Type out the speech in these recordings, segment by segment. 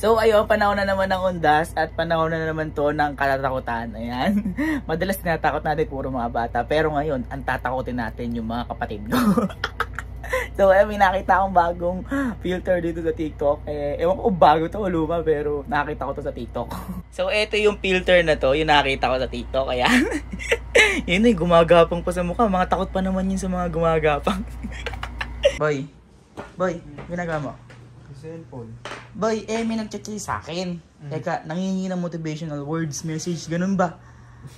So ayun, panahon na naman ng undas at panahon na naman to ng katatakutan. Ayan. Madalas tinatakot natin puro mga bata. Pero ngayon, ang tatakotin natin yung mga kapatid ko. So may nakita akong bagong filter dito sa TikTok. Ewan ko bago to o luma, pero nakita ko to sa TikTok. So eto yung filter na to, yung nakita ko sa TikTok. Ayan. Yun eh, gumagapang pa sa mukha. Mga takot pa naman yun sa mga gumagapang. Boy, ginagawa mo? Cellphone. Boy, may nag-chat sa akin. Teka, nangingi ng motivational words, message, ganun ba?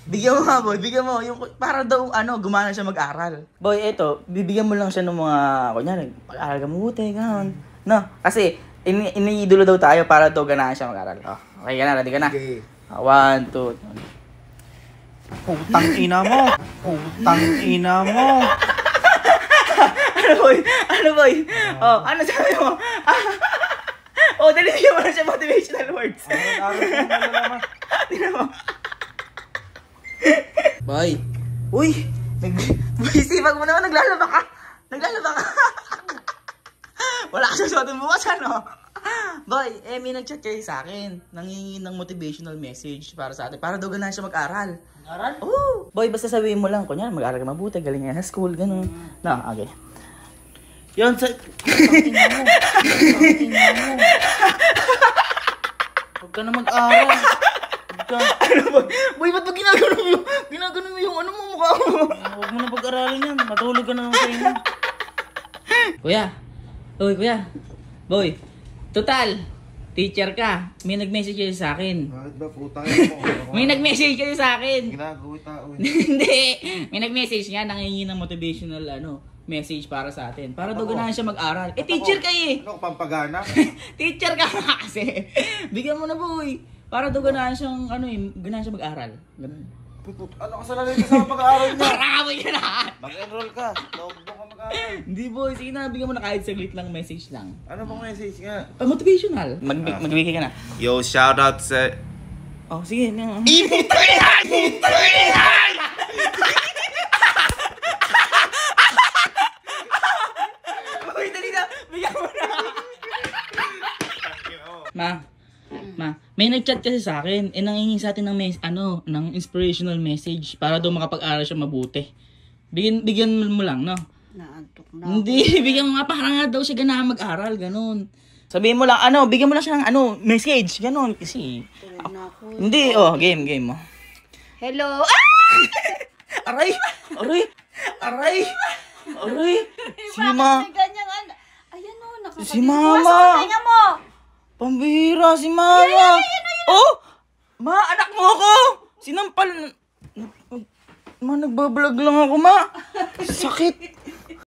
Bigyan mo nga, boy. Bigyan mo. Yung, para daw, gumana siya mag-aral. Boy, eto, bibigyan mo lang siya ng mga, kunyari, pag-aral ka mabuti, gano'n. No, kasi, iniidolo daw tayo para daw ganahan siya mag-aral. Oh, okay ka na, ready ka na? Okay. 1, 2, 3. Putang ina mo! Putang ina mo! Ano, boy? Oh, ano sabi mo? Dali, bigyan mo na siya motivational words. Tingnan mo. Boy. Uy! Sipag mo naman, naglalaba ka. Wala ka sa suotong bukas, ano? Boy, may nag-chat kayo sa akin. Nangingi ng motivational message para sa atin. Para daw ganahan siya mag-aral. Mag-aral? Oo. Boy, basta sabihin mo lang, kunyari, mag-aral ka mabuti, galing nga sa school, ganun. No, okay. Yun, sa... Ina mo. Huwag ka na mag-aral. Boy, ba't ba ginagano mo yung mukha mo? Huwag mo na pag-aralin yan. Matulog ka na lang sa inyo. Kuya. Boy. Total. Teacher ka. May nag-message kayo sa akin. Bakit ba putang ina mo? May nag-message kayo sa akin. Ginagawa tao. Hindi. May nag-message nga. Nangingi ng motivational message para sa atin. Para daw ganahan siya mag-aral. Teacher ka eh. Ano, pampagana? Teacher ka kasi. Bigyan mo na, boy. Para daw ganahan siyang, ganahan siya mag-aral. Ganun. Ano kasalanan ka sa pag-aaral niya? Parakamay ka na! Mag-enroll ka. Huwag mo ka mag-aaral. Hindi, boy. Sige na, bigyan mo na kahit saglit lang message lang. Ano bang message nga? Motivational. Magbigay ka na. Yo, shoutout sa... Oh, sige. Iputrihan! Boy, dali na. Bigyan mo na. Ma, may nag-chat kasi sa akin. Nangingi sa atin ng inspirational message para daw makapag-aral siya mabuti. Bigyan mo lang, no? Naantok na. Hindi, bigyan mo nga para nga daw siya ganahan mag-aral, ganun. Sabihin mo lang, bigyan mo lang siya ng message, ganun. Kasi, hindi, game mo. Hello? Aray! Si Ma. Ayan o, Si Mama. Tingnan mo. Pambihira si Mama. Oh! Ma, anak mo ako! Sinampal. Ma, nagbablog lang ako, Ma. Sakit.